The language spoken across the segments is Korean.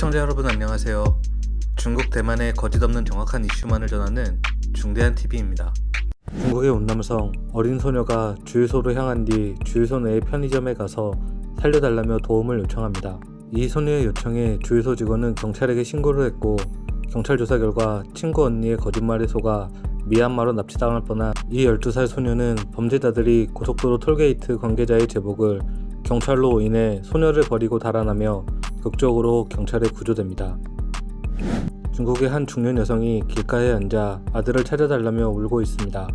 시청자 여러분 안녕하세요. 중국 대만의 거짓없는 정확한 이슈만을 전하는 중대한 TV입니다. 중국의 운남성 어린 소녀가 주유소로 향한 뒤 주유소 내의 편의점에 가서 살려달라며 도움을 요청합니다. 이 소녀의 요청에 주유소 직원은 경찰에게 신고를 했고, 경찰 조사 결과 친구 언니의 거짓말에 속아 미얀마로 납치당할 뻔한 이 12살 소녀는 범죄자들이 고속도로 톨게이트 관계자의 제복을 경찰로 인해 소녀를 버리고 달아나며 극적으로 경찰에 구조됩니다. 중국의 한 중년 여성이 길가에 앉아 아들을 찾아달라며 울고 있습니다.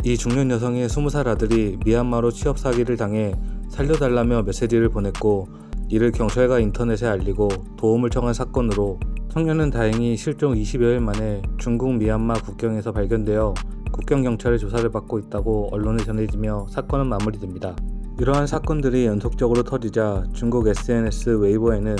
이 중년 여성의 20살 아들이 미얀마로 취업 사기를 당해 살려달라며 메시지를 보냈고, 이를 경찰과 인터넷에 알리고 도움을 청한 사건으로 청년은 다행히 실종 20여일 만에 중국 미얀마 국경에서 발견되어 국경경찰의 조사를 받고 있다고 언론에 전해지며 사건은 마무리됩니다. 이러한 사건들이 연속적으로 터지자 중국 SNS 웨이보에는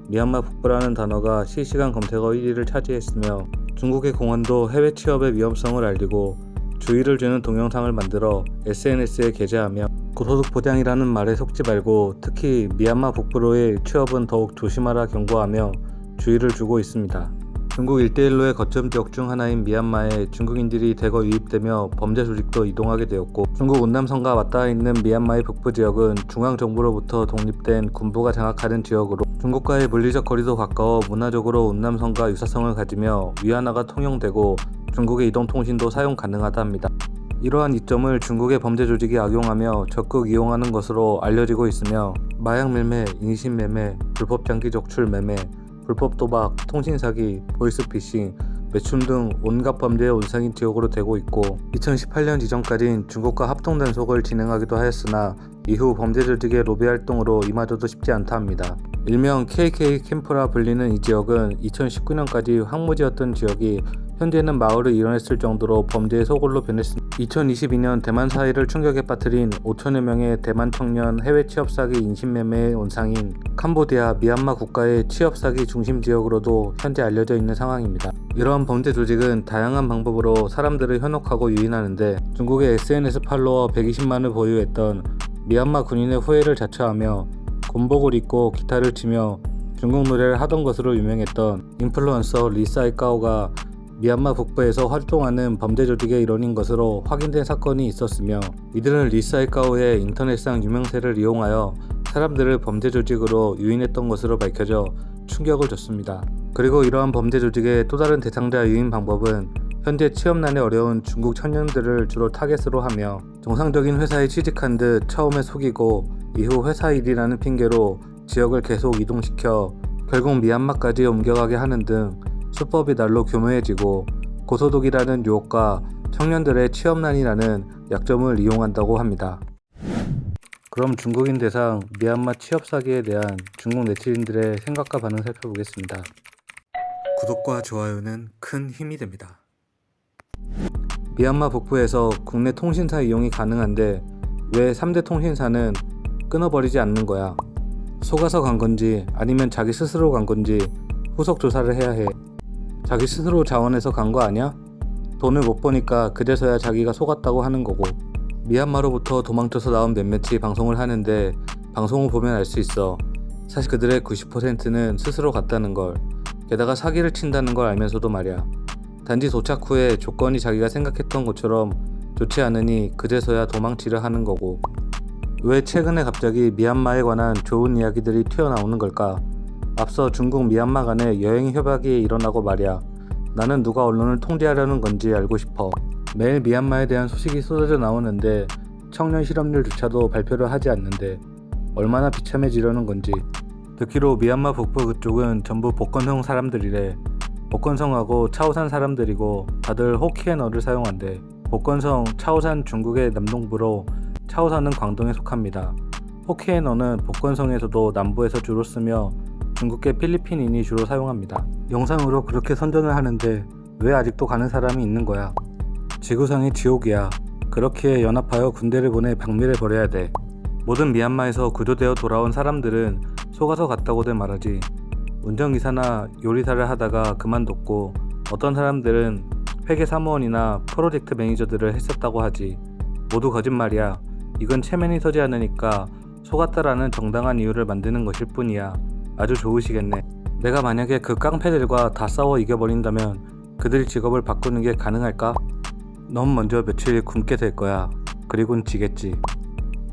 미얀마 북부라는 단어가 실시간 검색어 1위를 차지했으며, 중국의 공안도 해외 취업의 위험성을 알리고 주의를 주는 동영상을 만들어 SNS에 게재하며 고소득 보장이라는 말에 속지 말고 특히 미얀마 북부로의 취업은 더욱 조심하라 경고하며 주의를 주고 있습니다. 중국 일대일로의 거점 지역 중 하나인 미얀마에 중국인들이 대거 유입되며 범죄 조직도 이동하게 되었고, 중국 운남성과 맞닿아 있는 미얀마의 북부 지역은 중앙정부로부터 독립된 군부가 장악하는 지역으로 중국과의 물리적 거리도 가까워 문화적으로 운남성과 유사성을 가지며 위안화가 통용되고 중국의 이동통신도 사용 가능하다 합니다. 이러한 이점을 중국의 범죄 조직이 악용하며 적극 이용하는 것으로 알려지고 있으며, 마약 밀매, 인신 매매, 불법 장기 적출 매매, 불법 도박, 통신 사기, 보이스피싱, 매춘 등 온갖 범죄의 온상인 지역으로 되고 있고, 2018년 이전까진 중국과 합동 단속을 진행하기도 하였으나 이후 범죄 조직의 로비 활동으로 이마저도 쉽지 않다 합니다. 일명 KK 캠프라 불리는 이 지역은 2019년까지 황무지였던 지역이 현재는 마을을 이뤄냈을 정도로 범죄의 소굴로 변했습니다. 2022년 대만 사회를 충격에 빠뜨린 5천여 명의 대만 청년 해외 취업 사기 인신매매의 온상인 캄보디아, 미얀마 국가의 취업 사기 중심 지역으로도 현재 알려져 있는 상황입니다. 이러한 범죄 조직은 다양한 방법으로 사람들을 현혹하고 유인하는데, 중국의 SNS 팔로워 120만을 보유했던 미얀마 군인의 후예를 자처하며 군복을 입고 기타를 치며 중국 노래를 하던 것으로 유명했던 인플루언서 리사이까오가 미얀마 북부에서 활동하는 범죄 조직의 일원인 것으로 확인된 사건이 있었으며, 이들은 리사이까오의 인터넷상 유명세를 이용하여 사람들을 범죄 조직으로 유인했던 것으로 밝혀져 충격을 줬습니다. 그리고 이러한 범죄 조직의 또 다른 대상자 유인 방법은 현재 취업난에 어려운 중국 청년들을 주로 타겟으로 하며 정상적인 회사에 취직한 듯 처음에 속이고 이후 회사 일이라는 핑계로 지역을 계속 이동시켜 결국 미얀마까지 옮겨가게 하는 등 수법이 날로 교묘해지고 고소득이라는 유혹과 청년들의 취업난이라는 약점을 이용한다고 합니다. 그럼 중국인 대상 미얀마 취업 사기에 대한 중국 네티즌들의 생각과 반응 살펴보겠습니다. 구독과 좋아요는 큰 힘이 됩니다. 미얀마 북부에서 국내 통신사 이용이 가능한데 왜 3대 통신사는 끊어버리지 않는 거야? 속아서 간 건지 아니면 자기 스스로 간 건지 후속 조사를 해야 해. 자기 스스로 자원해서 간 거 아니야? 돈을 못 버니까 그제서야 자기가 속았다고 하는 거고. 미얀마로부터 도망쳐서 나온 몇몇이 방송을 하는데 방송을 보면 알 수 있어. 사실 그들의 90%는 스스로 갔다는 걸. 게다가 사기를 친다는 걸 알면서도 말이야. 단지 도착 후에 조건이 자기가 생각했던 것처럼 좋지 않으니 그제서야 도망치려 하는 거고. 왜 최근에 갑자기 미얀마에 관한 좋은 이야기들이 튀어나오는 걸까? 앞서 중국 미얀마 간의 여행 협약이 일어나고 말이야. 나는 누가 언론을 통제하려는 건지 알고 싶어. 매일 미얀마에 대한 소식이 쏟아져 나오는데 청년 실업률조차도 발표를 하지 않는데 얼마나 비참해지려는 건지. 듣기로 미얀마 북부 그쪽은 전부 복건성 사람들이래. 복건성하고 차오산 사람들이고 다들 호키엔어를 사용한대. 복건성, 차오산 중국의 남동부로 차오산은 광동에 속합니다. 호키엔어는 복건성에서도 남부에서 주로 쓰며 중국계 필리핀인이 주로 사용합니다. 영상으로 그렇게 선전을 하는데 왜 아직도 가는 사람이 있는 거야? 지구상의 지옥이야. 그렇기에 연합하여 군대를 보내 박멸해 버려야 돼. 모든 미얀마에서 구조되어 돌아온 사람들은 속아서 갔다고들 말하지. 운전기사나 요리사를 하다가 그만뒀고, 어떤 사람들은 회계사무원이나 프로젝트 매니저들을 했었다고 하지. 모두 거짓말이야. 이건 체면이 서지 않으니까 속았다라는 정당한 이유를 만드는 것일 뿐이야. 아주 좋으시겠네. 내가 만약에 그 깡패들과 다 싸워 이겨버린다면 그들 직업을 바꾸는 게 가능할까? 넌 먼저 며칠 굶게 될 거야. 그리곤 지겠지.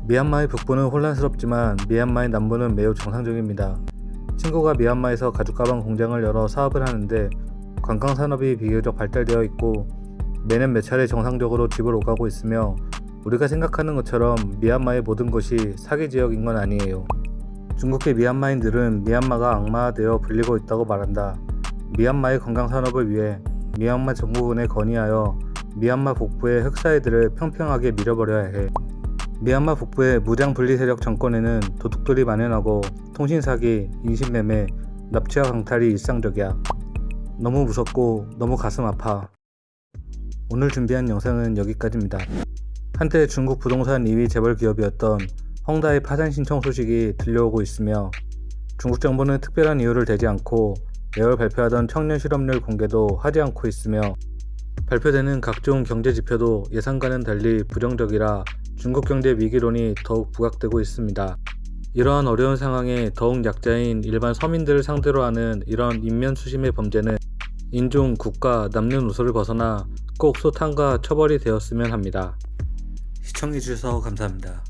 미얀마의 북부는 혼란스럽지만 미얀마의 남부는 매우 정상적입니다. 친구가 미얀마에서 가죽 가방 공장을 열어 사업을 하는데 관광 산업이 비교적 발달되어 있고 매년 몇 차례 정상적으로 집을 오가고 있으며 우리가 생각하는 것처럼 미얀마의 모든 것이 사기 지역인 건 아니에요. 중국계 미얀마인들은 미얀마가 악마화되어 불리고 있다고 말한다. 미얀마의 관광 산업을 위해 미얀마 정부군에 건의하여 미얀마 북부의 흑사회들을 평평하게 밀어버려야 해. 미얀마 북부의 무장 분리 세력 정권에는 도둑들이 만연하고 통신사기, 인신매매, 납치와 강탈이 일상적이야. 너무 무섭고 너무 가슴 아파. 오늘 준비한 영상은 여기까지입니다. 한때 중국 부동산 2위 재벌 기업이었던 헝다의 파산 신청 소식이 들려오고 있으며 중국 정부는 특별한 이유를 대지 않고 매월 발표하던 청년 실업률 공개도 하지 않고 있으며 발표되는 각종 경제 지표도 예상과는 달리 부정적이라 중국 경제 위기론이 더욱 부각되고 있습니다. 이러한 어려운 상황에 더욱 약자인 일반 서민들을 상대로 하는 이런 인면수심의 범죄는 인종, 국가, 남녀노소를 벗어나 꼭 소탕과 처벌이 되었으면 합니다. 시청해주셔서 감사합니다.